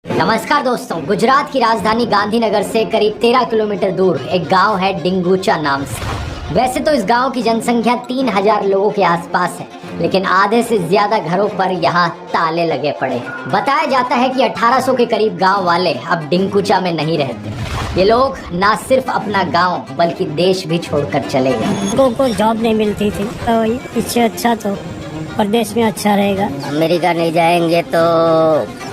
नमस्कार दोस्तों, गुजरात की राजधानी गांधीनगर से करीब 13 किलोमीटर दूर एक गांव है डिंगुचा नाम से। वैसे तो इस गांव की जनसंख्या 3000 लोगों के आसपास है, लेकिन आधे से ज्यादा घरों पर यहाँ ताले लगे पड़े हैं। बताया जाता है कि 1800 के करीब गांव वाले अब डिंगुचा में नहीं रहते। ये लोग ना सिर्फ अपना गांव बल्कि देश भी छोड़कर चले गए। लोगों को जॉब नहीं मिलती थी, तो इससे अच्छा तो प्रदेश में अच्छा रहेगा। अमेरिका नहीं जाएंगे तो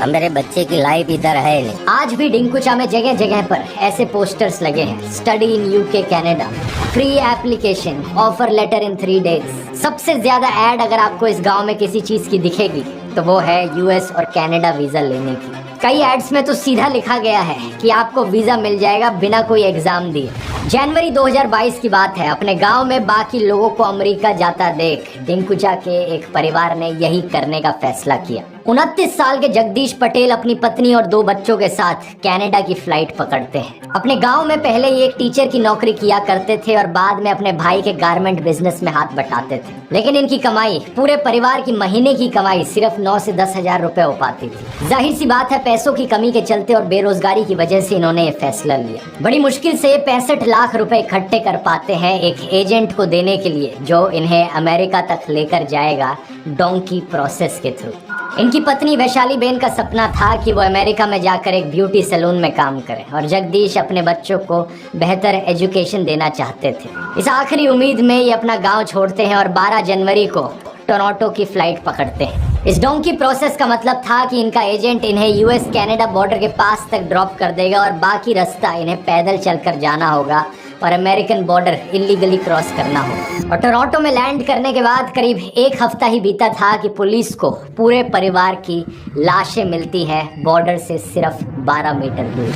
मेरे बच्चे की लाइफ इधर है नहीं। आज भी डिंगुचा में जगह जगह पर ऐसे पोस्टर्स लगे हैं, study in UK Canada, free application, offer letter in 3 days। सबसे ज्यादा ऐड अगर आपको इस गांव में किसी चीज की दिखेगी तो वो है यूएस और कनाडा वीजा लेने की। कई एड्स में तो सीधा लिखा गया है कि आपको वीजा मिल जाएगा बिना कोई एग्जाम दिए। जनवरी 2022 की बात है। अपने गांव में बाकी लोगों को अमेरिका जाता देख डिंगुचा के एक परिवार ने यही करने का फैसला किया। 29 साल के जगदीश पटेल अपनी पत्नी और 2 बच्चों के साथ कनाडा की फ्लाइट पकड़ते हैं। अपने गांव में पहले ये एक टीचर की नौकरी किया करते थे और बाद में अपने भाई के गारमेंट बिजनेस में हाथ बटाते थे, लेकिन इनकी कमाई, पूरे परिवार की महीने की कमाई सिर्फ 9 से 10 हजार रुपए हो पाती थी। जाहिर सी बात है, पैसों की कमी के चलते और बेरोजगारी की वजह से इन्होंने ये फैसला लिया। बड़ी मुश्किल से 65 लाख रुपए इकट्ठे कर पाते हैं एक एजेंट को देने के लिए, जो इन्हें अमेरिका तक लेकर जाएगा डोंकी प्रोसेस के थ्रू। इनकी पत्नी वैशाली बेन का सपना था कि वो अमेरिका में जाकर एक ब्यूटी सैलून में काम करे, और जगदीश अपने बच्चों को बेहतर एजुकेशन देना चाहते थे। इस आखिरी उम्मीद में ये अपना गांव छोड़ते हैं और 12 जनवरी को टोरंटो की फ्लाइट पकड़ते हैं। इस डोंकी प्रोसेस का मतलब था कि इनका एजेंट इन्हें यूएस कनाडा बॉर्डर के पास तक ड्रॉप कर देगा और बाकी रास्ता इन्हें पैदल चलकर जाना होगा और अमेरिकन बॉर्डर इलीगली क्रॉस करना होगा। और टोरंटो में लैंड करने के बाद करीब 1 हफ्ता ही बीता था कि पुलिस को पूरे परिवार की लाशें मिलती हैं बॉर्डर से सिर्फ 12 मीटर दूर।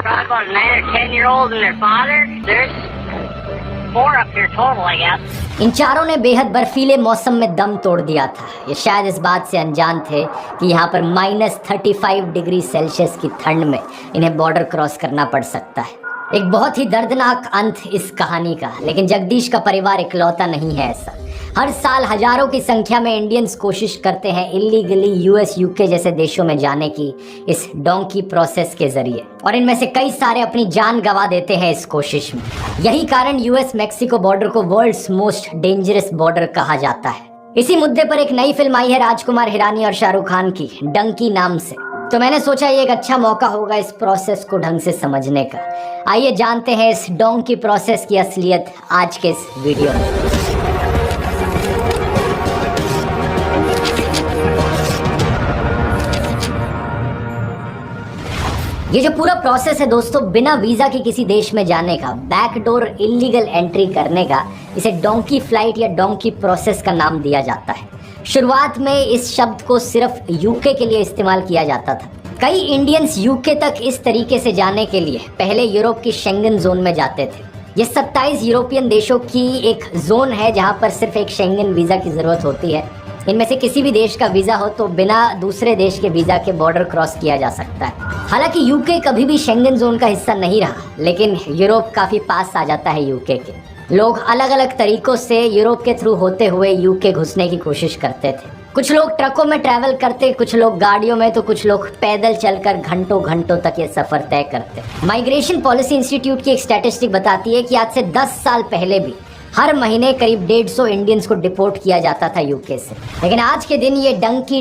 About 9 or 10-year-olds and their father. There's 4 up here total, I guess. इन चारों ने बेहद बर्फीले मौसम में दम तोड़ दिया था। ये शायद इस बात से अनजान थे कि यहाँ पर -35 डिग्री सेल्सियस की ठंड में इन्हें बॉर्डर क्रॉस करना पड़ सकता है। एक बहुत ही दर्दनाक अंत इस कहानी का, लेकिन जगदीश का परिवार इकलौता नहीं है ऐसा। हर साल हजारों की संख्या में इंडियंस कोशिश करते हैं इलीगली यूएस यूके जैसे देशों में जाने की इस डोंकी प्रोसेस के जरिए, और इनमें से कई सारे अपनी जान गंवा देते हैं इस कोशिश में। यही कारण यूएस मैक्सिको बॉर्डर को वर्ल्ड्स मोस्ट डेंजरस बॉर्डर कहा जाता है। इसी मुद्दे पर एक नई फिल्म आई है राजकुमार हिरानी और शाहरुख खान की, डंकी नाम से। तो मैंने सोचा ये एक अच्छा मौका होगा इस प्रोसेस को ढंग से समझने का। आइए जानते हैं इस डोंकी प्रोसेस की असलियत आज के इस वीडियो में। ये जो पूरा प्रोसेस है दोस्तों, बिना वीजा के किसी देश में जाने का, बैकडोर इलीगल एंट्री करने का, इसे डोंकी फ्लाइट या डोंकी प्रोसेस का नाम दिया जाता है। शुरुआत में इस शब्द को सिर्फ यूके के लिए इस्तेमाल किया जाता था। कई इंडियंस यूके तक इस तरीके से जाने के लिए पहले यूरोप की शेंगन जोन में जाते थे। ये 27 यूरोपियन देशों की एक जोन है जहाँ पर सिर्फ एक शेंगन वीजा की जरूरत होती है। इनमें से किसी भी देश का वीजा हो तो बिना दूसरे देश के वीजा के बॉर्डर क्रॉस किया जा सकता है। हालांकि यूके कभी भी शेंगन जोन का हिस्सा नहीं रहा, लेकिन यूरोप काफी पास आ जाता है यूके के। लोग अलग अलग तरीकों से यूरोप के थ्रू होते हुए यूके घुसने की कोशिश करते थे। कुछ लोग ट्रकों में ट्रैवल करते, कुछ लोग गाड़ियों में, तो कुछ लोग पैदल चलकर घंटों घंटों तक ये सफर तय करते। माइग्रेशन पॉलिसी इंस्टीट्यूट की एक स्टैटिस्टिक बताती है कि आज से 10 साल पहले भी हर महीने करीब 150 इंडियंस को डिपोर्ट किया जाता था यूके से। लेकिन आज के दिन ये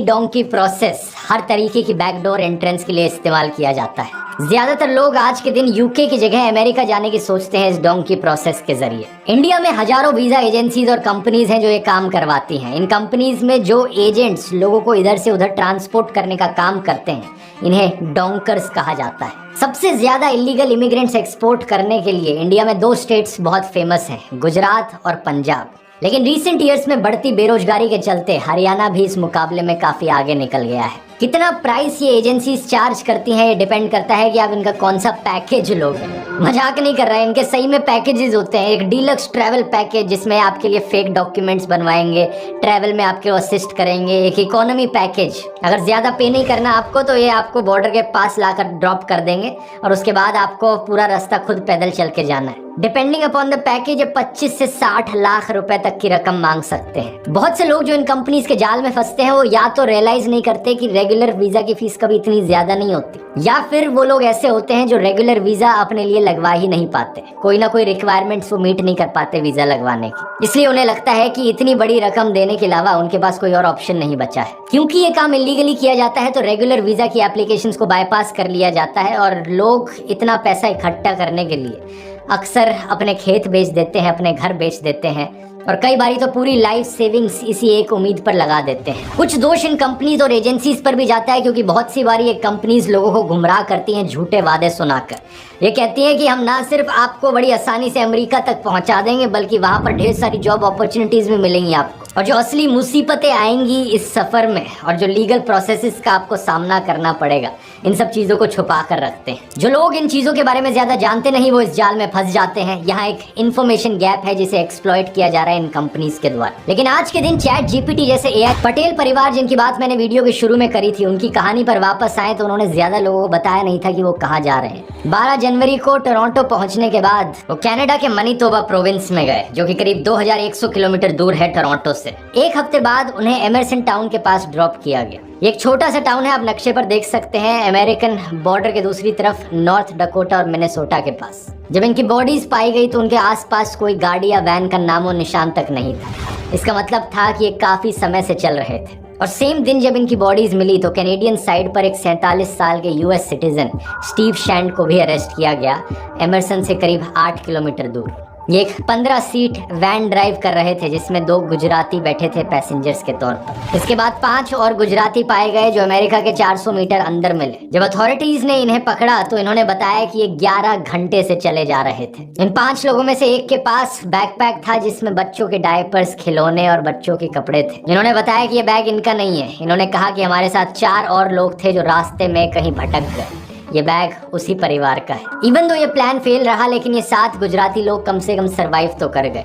डोंकी प्रोसेस हर तरीके की बैकडोर एंट्रेंस के लिए इस्तेमाल किया जाता है। ज्यादातर लोग आज के दिन यूके की जगह अमेरिका जाने की सोचते हैं इस डोंकी प्रोसेस के जरिए। इंडिया में हजारों वीजा एजेंसीज और कंपनीज हैं जो ये काम करवाती हैं। इन कंपनीज में जो एजेंट्स लोगों को इधर से उधर ट्रांसपोर्ट करने का काम करते हैं, इन्हें डोंकर्स कहा जाता है। सबसे ज्यादा इलीगल इमिग्रेंट्स एक्सपोर्ट करने के लिए इंडिया में 2 स्टेट्स बहुत फेमस हैं, गुजरात और पंजाब। लेकिन रीसेंट ईयर्स में बढ़ती बेरोजगारी के चलते हरियाणा भी इस मुकाबले में काफी आगे निकल गया है। कितना प्राइस ये एजेंसीज चार्ज करती हैं ये डिपेंड करता है कि आप इनका कौन सा पैकेज लोगे। मजाक नहीं कर रहा है, इनके सही में पैकेजेस होते हैं। एक डीलक्स ट्रैवल पैकेज जिसमें आपके लिए फेक डॉक्यूमेंट्स बनवाएंगे, ट्रैवल में आपके असिस्ट करेंगे। एक इकोनॉमी पैकेज, अगर ज्यादा पे नहीं करना आपको तो ये आपको बॉर्डर के पास लाकर ड्रॉप कर देंगे और उसके बाद आपको पूरा रास्ता खुद पैदल चल के जाना है। डिपेंडिंग अपॉन द पैकेज 25 से 60 लाख रुपए तक की रकम मांग सकते हैं। बहुत से लोग जो इन कंपनीज के जाल में फंसते हैं वो या तो रियलाइज नहीं करते कि रेगुलर वीजा की फीस कभी इतनी ज्यादा नहीं होती, या फिर वो लोग ऐसे होते हैं जो रेगुलर वीजा अपने लिए लगवा ही नहीं पाते। कोई ना कोई रिक्वायरमेंट्स वो मीट नहीं कर पाते वीजा लगवाने की, इसलिए उन्हें लगता है कि इतनी बड़ी रकम देने के अलावा उनके पास कोई और ऑप्शन नहीं बचा है। क्योंकि ये काम इलीगली किया जाता है तो रेगुलर वीजा की एप्लीकेशंस को बाईपास कर लिया जाता है और लोग इतना पैसा इकट्ठा करने के लिए अक्सर अपने खेत बेच देते हैं, अपने घर बेच देते हैं और कई बारी तो पूरी लाइफ सेविंग्स इसी एक उम्मीद पर लगा देते हैं। कुछ दोष इन कंपनीज और एजेंसीज पर भी जाता है क्योंकि बहुत सी बारी ये कंपनीज लोगों को गुमराह करती हैं झूठे वादे सुनाकर। ये कहती हैं कि हम ना सिर्फ आपको बड़ी आसानी से अमेरिका तक पहुंचा देंगे बल्कि वहां पर ढेर सारी जॉब अपॉर्चुनिटीज भी मिलेंगी आपको, और जो असली मुसीबतें आएंगी इस सफर में और जो लीगल प्रोसेसेस का आपको सामना करना पड़ेगा, इन सब चीजों को छुपा कर रखते हैं। जो लोग इन चीजों के बारे में ज्यादा जानते नहीं वो इस जाल में फंस जाते हैं। यहाँ एक इन्फॉर्मेशन गैप है जिसे एक्सप्लॉइट किया जा रहा है इन कंपनीज के द्वारा। लेकिन आज के दिन चैट जीपीटी जैसे एआई पटेल परिवार जिनकी बात मैंने वीडियो के शुरू में करी थी, उनकी कहानी पर वापस आए तो उन्होंने ज्यादा लोगों को बताया नहीं था कि वो कहाँ जा रहे हैं। 12 जनवरी को टोरंटो पहुंचने के बाद वो कनाडा के मनीटोबा प्रोविंस में गए जो कि करीब 2100 किलोमीटर दूर है टोरंटो से। एक हफ्ते बाद उन्हें एमरसन टाउन के पास ड्रॉप किया गया। ये एक छोटा सा टाउन है, आप नक्शे पर देख सकते हैं, अमेरिकन बॉर्डर के दूसरी तरफ नॉर्थ डकोटा और मिनेसोटा के पास। जब इनकी बॉडीज पाई गई तो उनके आसपास कोई गाड़ी या वैन का नामो निशान तक नहीं था। इसका मतलब था कि ये काफी समय से चल रहे थे। और सेम दिन जब इनकी बॉडीज मिली तो कैनेडियन साइड पर एक 47 साल के यूएस सिटीजन स्टीव शैंड को भी अरेस्ट किया गया, एमरसन से करीब 8 किलोमीटर दूर। ये एक 15 सीट वैन ड्राइव कर रहे थे जिसमें 2 गुजराती बैठे थे पैसेंजर्स के तौर पर। इसके बाद 5 और गुजराती पाए गए जो अमेरिका के 400 मीटर अंदर मिले। जब अथॉरिटीज ने इन्हें पकड़ा तो इन्होंने बताया कि ये 11 घंटे से चले जा रहे थे। इन 5 लोगों में से एक के पास बैकपैक था जिसमें बच्चों के डायपर्स, खिलौने और बच्चों के कपड़े थे। इन्होंने बताया कि ये बैग इनका नहीं है। इन्होंने कहा कि हमारे साथ 4 और लोग थे जो रास्ते में कहीं भटक गए। ये बैग उसी परिवार का है। इवन दो ये प्लान फेल रहा लेकिन ये 7 गुजराती लोग कम से कम सरवाइव तो कर गए।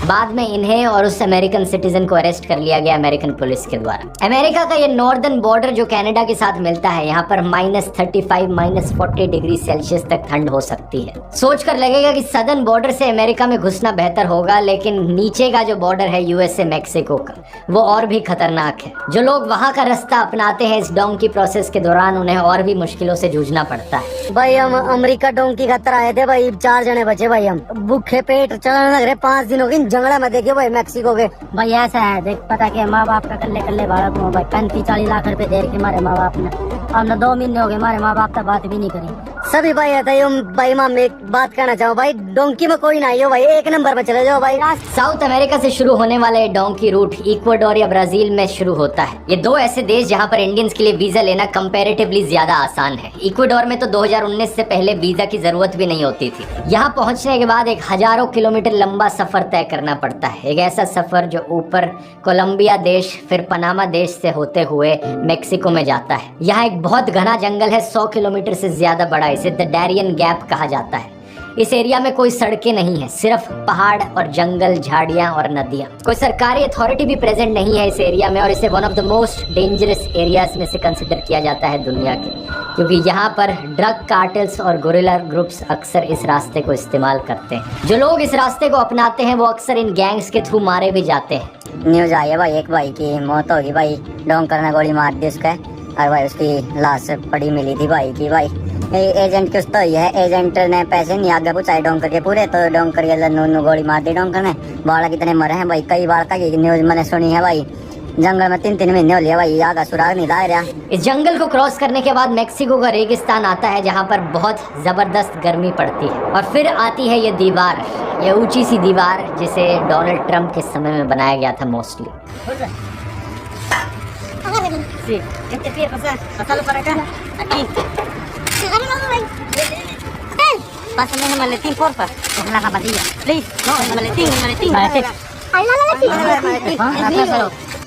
बाद में इन्हें और उस अमेरिकन सिटीजन को अरेस्ट कर लिया गया अमेरिकन पुलिस के द्वारा। अमेरिका का ये नॉर्दर्न बॉर्डर जो कनाडा के साथ मिलता है, यहाँ पर -35 -40 डिग्री सेल्सियस तक ठंड हो सकती है। सोचकर लगेगा कि सदर्न बॉर्डर से अमेरिका में घुसना बेहतर होगा, लेकिन नीचे का जो बॉर्डर है यूएसए मैक्सिको का, वो और भी खतरनाक है। जो लोग वहाँ का रास्ता अपनाते हैं इस डोंकी प्रोसेस के दौरान उन्हें और भी मुश्किलों से जूझना पड़ता है। भाई हम अमेरिका डोंकी खतरा आए थे भाई, 4 जने बचे भाई, हम भूखे पेट चलने लग रहे। 5 दिन हो गए जंगल में देखे भाई मैक्सिको के। भाई ऐसा है, देख पता क्या माँ बाप का कल्ले कल्ले भाड़ा को भाई 35-40 लाख रुपए दे के हमारे माँ बाप ने, हमने 2 महीने हो गए हमारे माँ बाप तक बात भी नहीं करी। सभी भाई आता है भाई। माँ मैं एक बात कहना चाहूँ भाई, डोंकी में कोई ना हो भाई, 1 नंबर में चले जाओ भाई। साउथ अमेरिका से शुरू होने वाला ये डोंकी रूट इक्वाडोर या ब्राजील में शुरू होता है। ये 2 ऐसे देश जहाँ पर इंडियंस के लिए वीजा लेना कंपैरेटिवली ज्यादा आसान है। इक्वाडोर में तो 2019 से पहले वीजा की जरूरत भी नहीं होती थी। यहाँ पहुँचने के बाद एक हजारों किलोमीटर लंबा सफर तय करना पड़ता है। एक ऐसा सफर जो ऊपर कोलंबिया देश फिर पनामा देश से होते हुए मेक्सिको में जाता है। यहाँ एक बहुत घना जंगल है, 100 किलोमीटर से ज्यादा बड़ा, इसे द डैरियन गैप कहा जाता है। इस एरिया में कोई सड़कें नहीं है, सिर्फ पहाड़ और जंगल, झाड़ियां और नदियां। कोई सरकारी अथॉरिटी भी प्रेजेंट नहीं है इस एरिया में और इसे one of the most dangerous areas में से कंसिडर किया जाता है दुनिया के, क्योंकि यहाँ पर ड्रग कार्टेल्स और गोरिल्ला ग्रुप्स अक्सर इस रास्ते को इस्तेमाल करते हैं। जो लोग इस रास्ते को अपनाते हैं वो अक्सर इन गैंग्स के थ्रू मारे भी जाते हैं। न्यूज आई है भाई, एक भाई की मौत होगी भाई, डोंकर ने गोली मार दी उसका, और भाई उसकी लाश पड़ी मिली थी भाई की। भाई एजेंट कुछ तो ये है, एजेंट ने पैसे नहीं आगे पूछाए डोंकर के पूरे, तो डोंकर के नू गोली मार दी डोंकर ने। बालक कितने मरे हैं भाई, कई बार का न्यूज मैंने सुनी है भाई। जंगल में 3-3 महीने हो लिया भाई, आगा सुराग नहीं ला रहा। इस जंगल को क्रॉस करने के बाद मेक्सिको का रेगिस्तान आता है जहाँ पर बहुत जबरदस्त गर्मी पड़ती है, और फिर आती है ये दीवार, ये ऊंची सी दीवार जिसे डोनाल्ड ट्रंप के समय में बनाया गया था मोस्टली।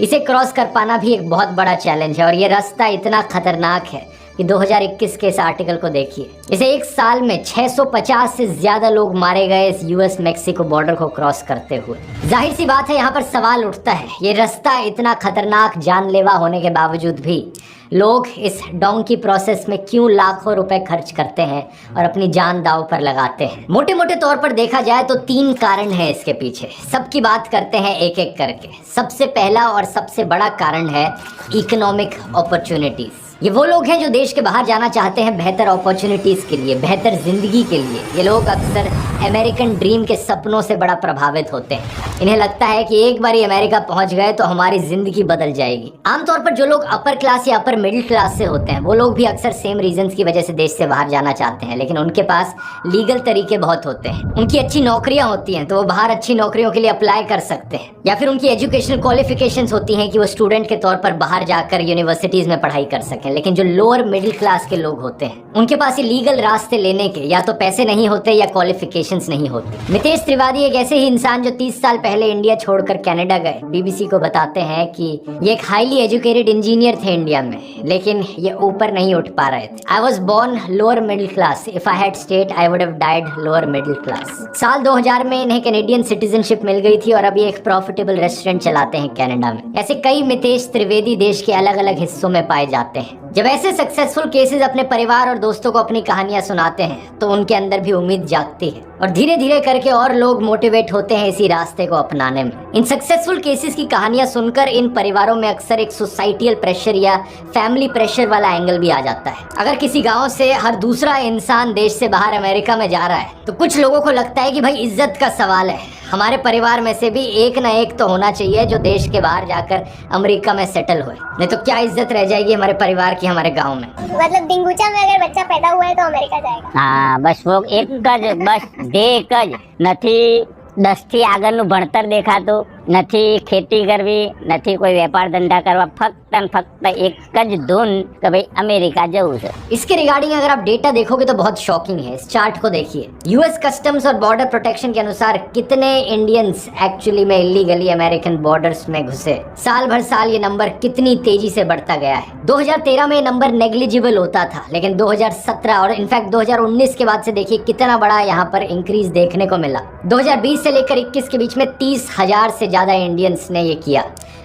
इसे क्रॉस कर पाना भी एक बहुत बड़ा चैलेंज है और ये रास्ता इतना खतरनाक है कि 2021 के इस आर्टिकल को देखिए। इसे एक साल में 650 से ज्यादा लोग मारे गए इस यूएस मैक्सिको बॉर्डर को क्रॉस करते हुए। जाहिर सी बात है, यहाँ पर सवाल उठता है, ये रास्ता इतना खतरनाक जानलेवा होने के बावजूद भी लोग इस डोंकी प्रोसेस में क्यों लाखों रुपए खर्च करते हैं और अपनी जान दांव पर लगाते हैं। मोटे मोटे तौर पर देखा जाए तो 3 कारण हैं इसके पीछे। सबकी बात करते हैं एक एक करके। सबसे पहला और सबसे बड़ा कारण है इकोनॉमिक अपॉर्चुनिटीज। ये वो लोग हैं जो देश के बाहर जाना चाहते हैं बेहतर अपॉर्चुनिटीज के लिए, बेहतर जिंदगी के लिए। ये लोग अक्सर अमेरिकन ड्रीम के सपनों से बड़ा प्रभावित होते हैं। इन्हें लगता है कि एक बार अमेरिका पहुंच गए तो हमारी जिंदगी बदल जाएगी। आमतौर पर जो लोग अपर क्लास या अपर मिडिल क्लास से होते हैं वो लोग भी अक्सर सेम रीजंस की वजह से देश से बाहर जाना चाहते हैं, लेकिन उनके पास लीगल तरीके बहुत होते हैं। उनकी अच्छी नौकरियां होती हैं तो वो बाहर अच्छी नौकरियों के लिए अप्लाई कर सकते हैं, या फिर उनकी एजुकेशनल क्वालिफिकेशंस होती हैं कि वो स्टूडेंट के तौर पर बाहर जाकर यूनिवर्सिटीज में पढ़ाई कर सकें। लेकिन जो लोअर मिडिल क्लास के लोग होते हैं उनके पास ये लीगल रास्ते लेने के या तो पैसे नहीं होते या क्वालिफिकेशंस नहीं होती। मितेश त्रिवेदी एक ऐसे ही इंसान जो 30 साल पहले इंडिया छोड़कर कनाडा गए, बीबीसी को बताते हैं कि ये एक हाईली एजुकेटेड इंजीनियर थे इंडिया में, लेकिन ये ऊपर नहीं उठ पा रहे थे। I was born lower middle class, if I had stayed I would have died lower middle class. साल 2000 में इन्हें कैनेडियन सिटीजनशिप मिल गई थी और अभी एक प्रॉफिटेबल रेस्टोरेंट चलाते हैं कनाडा में। ऐसे कई मितेश त्रिवेदी देश के अलग अलग हिस्सों में पाए जाते हैं। जब ऐसे सक्सेसफुल केसेस अपने परिवार और दोस्तों को अपनी कहानियां सुनाते हैं तो उनके अंदर भी उम्मीद जागती है और धीरे धीरे करके और लोग मोटिवेट होते हैं इसी रास्ते को अपनाने में। इन सक्सेसफुल केसेस की कहानियां सुनकर इन परिवारों में अक्सर एक सोसाइटियल प्रेशर या फैमिली प्रेशर वाला एंगल भी आ जाता है। अगर किसी गांव से हर दूसरा इंसान देश से बाहर अमेरिका में जा रहा है तो कुछ लोगों को लगता है कि भाई इज्जत का सवाल है, हमारे परिवार में से भी एक ना एक तो होना चाहिए जो देश के बाहर जाकर अमेरिका में सेटल हुए, नहीं तो क्या इज्जत रह जाएगी हमारे परिवार की हमारे गांव में। मतलब डिंगूचा में अगर बच्चा पैदा हुआ है तो अमेरिका जाएगा। हाँ, बस वो एक गज बस दे गज નથી 10 થી આગળનું ભણતર દેખાતું નથી, ખેતી કરવી નથી, કોઈ વેપાર ધંધા કરવા, ફક્ત ને ફક્ત એક જ ધૂન કે ભાઈ અમેરિકા જવું છે। इसके रिगार्डिंग अगर आप डेटा देखोगे तो बहुत शॉकिंग है। इस चार्ट को देखिए। यूएस कस्टम्स और बॉर्डर प्रोटेक्शन के अनुसार कितने इंडियंस एक्चुअली में इलीगली अमेरिकन बॉर्डर्स में घुसे, साल भर साल ये नंबर कितनी तेजी से बढ़ता गया है। 2013 में ये नंबर नेग्लिजिबल होता था, लेकिन 2017 और इनफैक्ट 2019 के बाद से देखिए कितना बड़ा यहाँ पर इंक्रीज देखने को मिला। 2020 से लेकर 21 के बीच में 30,000 से ज्यादा इंडियंस ने ये किया।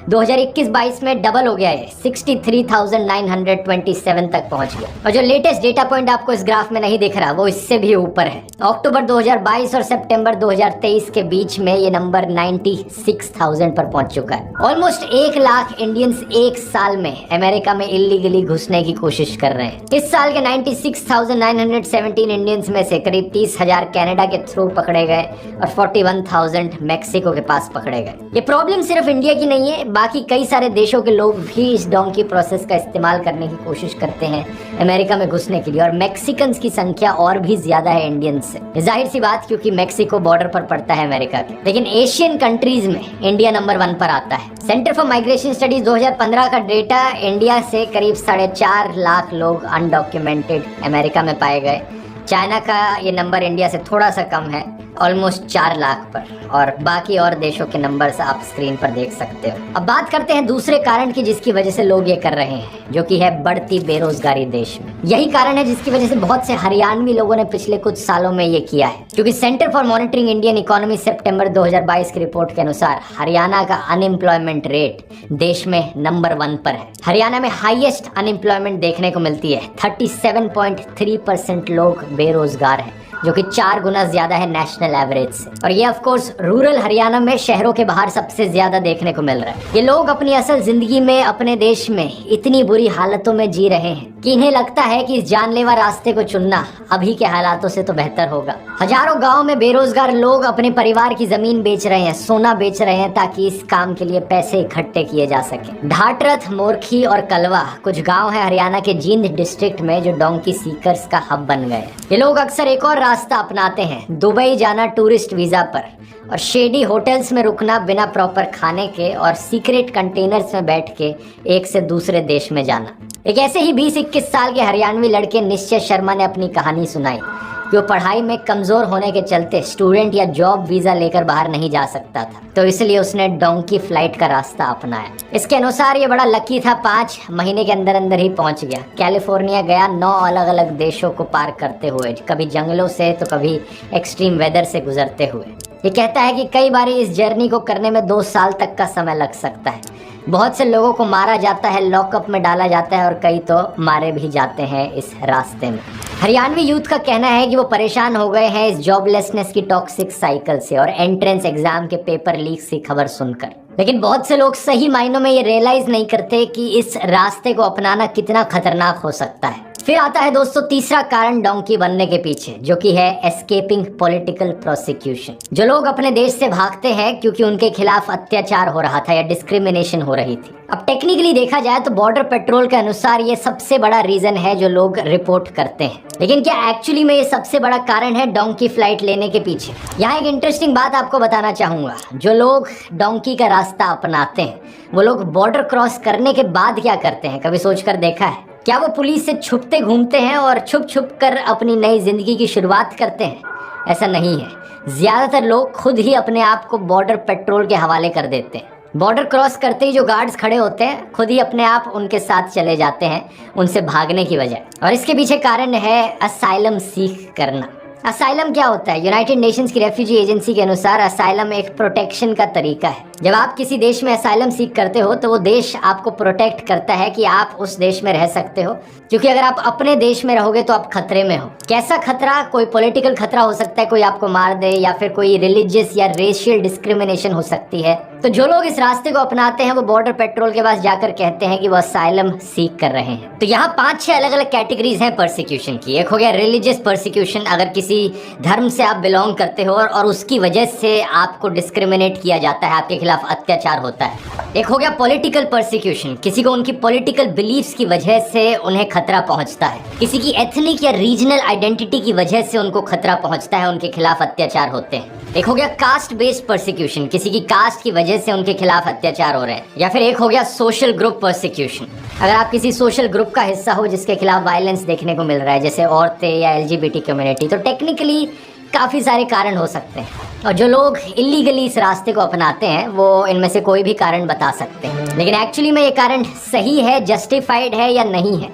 2021-22 में डबल हो गया है, 63,927 तक पहुंच गया। और जो लेटेस्ट डेटा पॉइंट आपको इस ग्राफ में नहीं दिख रहा वो इससे भी ऊपर है। अक्टूबर 2022 और सितंबर 2023 के बीच में ये नंबर 96,000 पर पहुंच चुका है। ऑलमोस्ट 1 लाख इंडियंस एक साल में अमेरिका में इलीगली घुसने की कोशिश कर रहे हैं। इस साल के 96,917 इंडियंस में से करीब 30,000 कनाडा के थ्रू पकड़े गए और 41,000 मैक्सिको के पास पकड़े गए। ये प्रॉब्लम सिर्फ इंडिया की नहीं है, बाकी कई सारे देशों के लोग भी इस डोंकी प्रोसेस का इस्तेमाल करने की कोशिश करते हैं अमेरिका में घुसने के लिए, और मैक्सिकन्स की संख्या और भी ज्यादा है इंडियंस से। जाहिर सी बात, क्योंकि मैक्सिको बॉर्डर पर पड़ता है अमेरिका के। लेकिन एशियन कंट्रीज में इंडिया नंबर 1 पर आता है। सेंटर फॉर माइग्रेशन स्टडीज 2015 का डेटा, इंडिया से करीब 4.5 लाख लोग अनडॉक्यूमेंटेड अमेरिका में पाए गए। चाइना का ये नंबर इंडिया से थोड़ा सा कम है, ऑलमोस्ट 4 लाख पर, और बाकी और देशों के नंबर्स आप स्क्रीन पर देख सकते हो। अब बात करते हैं दूसरे कारण की जिसकी वजह से लोग ये कर रहे हैं, जो कि है बढ़ती बेरोजगारी देश में। यही कारण है जिसकी वजह से बहुत से हरियाणवी लोगों ने पिछले कुछ सालों में ये किया है, क्योंकि Centre for Monitoring Indian Economy सितंबर 2022 की रिपोर्ट के अनुसार हरियाणा का अनएम्प्लॉयमेंट रेट देश में नंबर 1 पर है। हरियाणा में हाईएस्ट अनएम्प्लॉयमेंट देखने को मिलती है। 37.3% लोग बेरोजगार हैं, जो कि 4 गुना ज्यादा है नेशनल एवरेज से। और ये ऑफ कोर्स रूरल हरियाणा में शहरों के बाहर सबसे ज्यादा देखने को मिल रहा है। ये लोग अपनी असल जिंदगी में अपने देश में इतनी बुरी हालतों में जी रहे हैं कि इन्हें लगता है कि इस जानलेवा रास्ते को चुनना अभी के हालातों से तो बेहतर होगा। हजारों गाँव में बेरोजगार लोग अपने परिवार की जमीन बेच रहे हैं, सोना बेच रहे हैं, ताकि इस काम के लिए पैसे इकट्ठे किए जा सके। ढाटरथ, मोरखी और कलवा कुछ गाँव है हरियाणा के जींद डिस्ट्रिक्ट में जो डोंकी सीकर्स का हब बन गए। ये लोग अक्सर एक और रास्ता अपनाते हैं, दुबई जाना टूरिस्ट वीजा पर और शेडी होटल्स में रुकना बिना प्रॉपर खाने के, और सीक्रेट कंटेनर्स में बैठ के एक से दूसरे देश में जाना। एक ऐसे ही 20-21 साल के हरियाणवी लड़के निश्चय शर्मा ने अपनी कहानी सुनाई। कि वो पढ़ाई में कमजोर होने के चलते स्टूडेंट या जॉब वीजा लेकर बाहर नहीं जा सकता था, तो इसलिए उसने डोंकी फ्लाइट का रास्ता अपनाया। इसके अनुसार ये बड़ा लकी था, 5 महीने के अंदर अंदर ही पहुंच गया। कैलिफोर्निया गया 9 अलग अलग देशों को पार करते हुए, कभी जंगलों से तो कभी एक्सट्रीम वेदर से गुजरते हुए। ये कहता है कि कई बार इस जर्नी को करने में 2 साल तक का समय लग सकता है। बहुत से लोगों को मारा जाता है, लॉकअप में डाला जाता है और कई तो मारे भी जाते हैं इस रास्ते में। हरियाणवी यूथ का कहना है कि वो परेशान हो गए हैं इस जॉबलेसनेस की टॉक्सिक साइकिल से और एंट्रेंस एग्जाम के पेपर लीक की खबर सुनकर। लेकिन बहुत से लोग सही मायनों में ये रियलाइज नहीं करते कि इस रास्ते को अपनाना कितना खतरनाक हो सकता है। फिर आता है दोस्तों तीसरा कारण डोंकी बनने के पीछे, जो कि है एस्केपिंग पॉलिटिकल प्रोसिक्यूशन। जो लोग अपने देश से भागते हैं क्योंकि उनके खिलाफ अत्याचार हो रहा था या डिस्क्रिमिनेशन हो रही थी। अब टेक्निकली देखा जाए तो बॉर्डर पेट्रोल के अनुसार ये सबसे बड़ा रीजन है जो लोग रिपोर्ट करते हैं। लेकिन क्या एक्चुअली में ये सबसे बड़ा कारण है डोंकी फ्लाइट लेने के पीछे? यहाँ एक इंटरेस्टिंग बात आपको बताना चाहूंगा। जो लोग डोंकी का रास्ता अपनाते हैं वो लोग बॉर्डर क्रॉस करने के बाद क्या करते हैं, कभी सोचकर देखा है? क्या वो पुलिस से छुपते घूमते हैं और छुप छुप कर अपनी नई जिंदगी की शुरुआत करते हैं? ऐसा नहीं है। ज्यादातर लोग खुद ही अपने आप को बॉर्डर पेट्रोल के हवाले कर देते हैं। बॉर्डर क्रॉस करते ही जो गार्ड्स खड़े होते हैं खुद ही अपने आप उनके साथ चले जाते हैं, उनसे भागने की बजाय। और इसके पीछे कारण है असाइलम सीख करना। असाइलम क्या होता है? यूनाइटेड नेशंस की रेफ्यूजी एजेंसी के अनुसार असाइलम एक प्रोटेक्शन का तरीका है। जब आप किसी देश में असाइलम सीख करते हो तो वो देश आपको प्रोटेक्ट करता है कि आप उस देश में रह सकते हो, क्योंकि अगर आप अपने देश में रहोगे तो आप खतरे में हो। कैसा खतरा? कोई पॉलिटिकल खतरा हो सकता है, कोई आपको मार दे, या फिर कोई रिलीजियस या रेशियल डिस्क्रिमिनेशन हो सकती है। तो जो लोग इस रास्ते को अपनाते हैं वो बॉर्डर पेट्रोल के पास जाकर कहते हैं कि वो असाइलम सीख कर रहे हैं। तो यहाँ 5-6 अलग अलग कैटेगरीज हैं परसिक्यूशन की। एक हो गया रिलीजियस परसिक्यूशन, अगर किसी धर्म से आप बिलोंग करते हो और उसकी वजह से आपको डिस्क्रिमिनेट किया जाता है, आपके खिलाफ अत्याचार होता है। एक हो गया पॉलिटिकल परसिक्यूशन, किसी को उनकी पॉलिटिकल बिलीफ्स की वजह से उन्हें खतरा पहुंचता है, किसी की एथनिक या रीजनल आइडेंटिटी की वजह से उनको खतरा पहुंचता है, उनके खिलाफ अत्याचार होते हैं। एक हो गया कास्ट बेस्ड परसिक्यूशन, किसी की कास्ट की वजह से उनके खिलाफ अत्याचार हो रहे हैं। या फिर एक हो गया सोशल ग्रुप परसिक्यूशन, अगर आप किसी सोशल ग्रुप का हिस्सा हो जिसके खिलाफ वायलेंस देखने को मिल रहा है, जैसे औरतें या एलजीबीटी कम्युनिटी, तो टेक्निकली काफ़ी सारे कारण हो सकते हैं। और जो लोग इलीगली इस रास्ते को अपनाते हैं वो इनमें से कोई भी कारण बता सकते हैं, लेकिन एक्चुअली में ये कारण सही है, जस्टिफाइड है या नहीं है,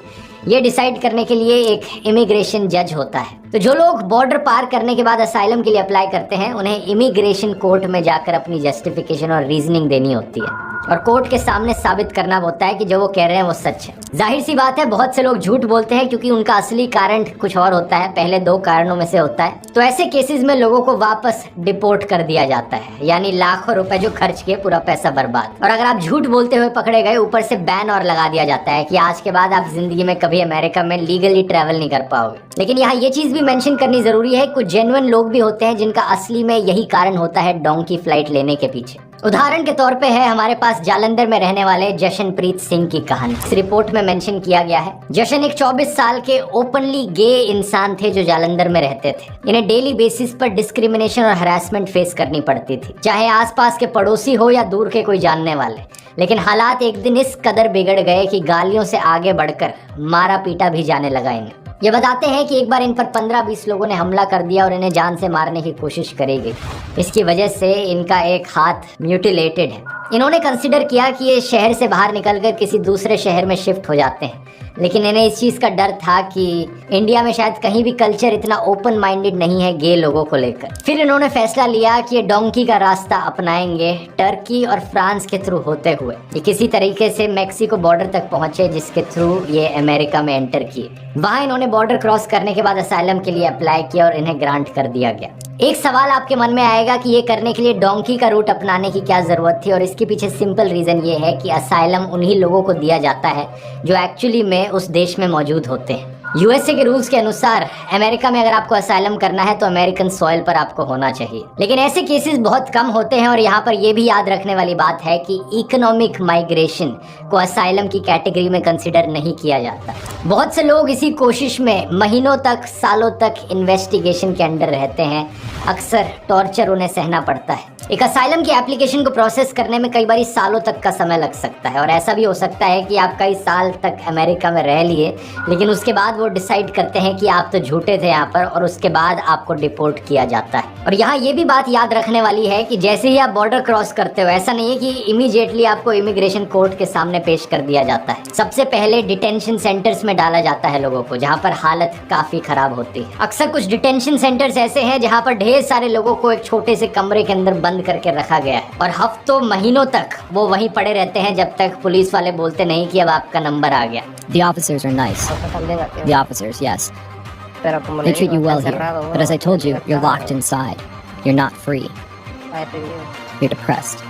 ये डिसाइड करने के लिए एक इमिग्रेशन जज होता है। तो जो लोग बॉर्डर पार करने के बाद असाइलम के लिए अप्लाई करते हैं उन्हें इमिग्रेशन कोर्ट में जाकर अपनी जस्टिफिकेशन और रीजनिंग देनी होती है और कोर्ट के सामने साबित करना होता है कि जो वो कह रहे हैं वो सच है। जाहिर सी बात है बहुत से लोग झूठ बोलते हैं क्योंकि उनका असली कारण कुछ और होता है, पहले 2 कारणों में से होता है। तो ऐसे केसेस में लोगों को वापस डिपोर्ट कर दिया जाता है, यानी लाखों रुपए जो खर्च किए पूरा पैसा बर्बाद। और अगर आप झूठ बोलते हुए पकड़े गए, ऊपर से बैन और लगा दिया जाता है कि आज के बाद आप जिंदगी में कभी अमेरिका में लीगली ट्रैवल नहीं कर पाओगे। लेकिन यहाँ ये चीज भी मेंशन करनी जरूरी है, कुछ जेन्युइन लोग भी होते हैं जिनका असली में यही कारण होता है डोंकी फ्लाइट लेने के पीछे। उदाहरण के तौर पे है हमारे पास जालंधर में रहने वाले जशनप्रीत सिंह की कहानी। इस रिपोर्ट में मेंशन किया गया है जशन एक 24 साल के ओपनली गे इंसान थे जो जालंधर में रहते थे। इन्हें डेली बेसिस पर डिस्क्रिमिनेशन और हरासमेंट फेस करनी पड़ती थी, चाहे आसपास के पड़ोसी हो या दूर के कोई जानने वाले। लेकिन हालात एक दिन इस कदर बिगड़ गए कि गालियों से आगे बढ़कर मारा पीटा भी जाने लगा इन्हें। ये बताते हैं कि एक बार इन पर 15-20 लोगों ने हमला कर दिया और इन्हें जान से मारने की कोशिश करी गई। इसकी वजह से इनका एक हाथ म्यूटिलेटेड है। इन्होंने कंसिडर किया कि ये शहर से बाहर निकलकर किसी दूसरे शहर में शिफ्ट हो जाते हैं, लेकिन इन्हें इस चीज़ का डर था कि इंडिया में शायद कहीं भी कल्चर इतना ओपन माइंडेड नहीं है गे लोगों को लेकर। फिर इन्होंने फैसला लिया कि ये डोंकी का रास्ता अपनाएंगे, टर्की और फ्रांस के थ्रू होते हुए ये किसी तरीके से मेक्सिको बॉर्डर तक पहुंचे, जिसके थ्रू ये अमेरिका में एंटर किए। वहां इन्होंने बॉर्डर क्रॉस करने के बाद असाइलम के लिए अप्लाई किया और इन्हें ग्रांट कर दिया गया। एक सवाल आपके मन में आएगा कि ये करने के लिए डोंकी का रूट अपनाने की क्या जरूरत थी, और इसके पीछे सिंपल रीजन ये है कि असाइलम उन्हीं लोगों को दिया जाता है जो एक्चुअली में उस देश में मौजूद होते हैं। यूएसए के रूल्स के अनुसार अमेरिका में अगर आपको असाइलम करना है तो अमेरिकन सॉइल पर आपको होना चाहिए, लेकिन ऐसे केसेस बहुत कम होते हैं। और यहाँ पर यह भी याद रखने वाली बात है कि इकोनॉमिक माइग्रेशन को असाइलम की कैटेगरी में कंसिडर नहीं किया जाता। बहुत से लोग इसी कोशिश में महीनों तक, सालों तक इन्वेस्टिगेशन के अंडर रहते हैं। अक्सर टॉर्चर उन्हें सहना पड़ता है। एक असाइलम की एप्लीकेशन को प्रोसेस करने में कई बार सालों तक का समय लग सकता है, और ऐसा भी हो सकता है कि आप कई साल तक अमेरिका में रह लिए लेकिन उसके बाद वो डिसाइड करते हैं कि आप तो झूठे थे यहाँ पर, और उसके बाद आपको डिपोर्ट किया जाता है। और यहाँ ये भी बात याद रखने वाली है कि जैसे ही आप बॉर्डर क्रॉस करते हो, ऐसा नहीं है कि इमीडिएटली आपको इमिग्रेशन कोर्ट के सामने पेश कर दिया जाता है। सबसे पहले डिटेंशन सेंटर्स में डाला जाता है लोगों को, जहाँ पर हालत काफी खराब होती है। अक्सर कुछ डिटेंशन सेंटर्स ऐसे हैं जहाँ पर ढेर सारे लोगों को एक छोटे से कमरे के अंदर बंद करके रखा गया है, और हफ्तों महीनों तक वो वहीं पड़े रहते हैं जब तक पुलिस वाले बोलते नहीं कि अब आपका नंबर आ गया। The officers are nice. The officers, yes. They treat you well here. But as I told you, you're locked inside. You're not free. You're depressed.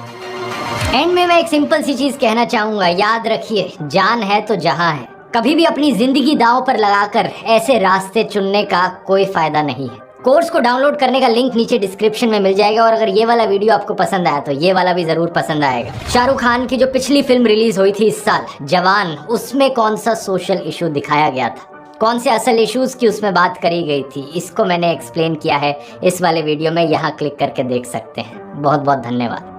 And में मैं एक सिंपल सी चीज कहना चाहूंगा, याद रखिए, जान है तो जहां है। कभी भी अपनी जिंदगी दांव पर लगाकर ऐसे रास्ते चुनने का कोई फायदा नहीं है। कोर्स को डाउनलोड करने का लिंक नीचे डिस्क्रिप्शन में मिल जाएगा, और अगर ये वाला वीडियो आपको पसंद आया तो ये वाला भी जरूर पसंद आएगा। शाहरुख खान की जो पिछली फिल्म रिलीज हुई थी इस साल, जवान, उसमें कौन सा सोशल इशू दिखाया गया था, कौन से असल इश्यूज की उसमें बात करी गई थी, इसको मैंने एक्सप्लेन किया है इस वाले वीडियो में, यहाँ क्लिक करके देख सकते हैं। बहुत बहुत धन्यवाद।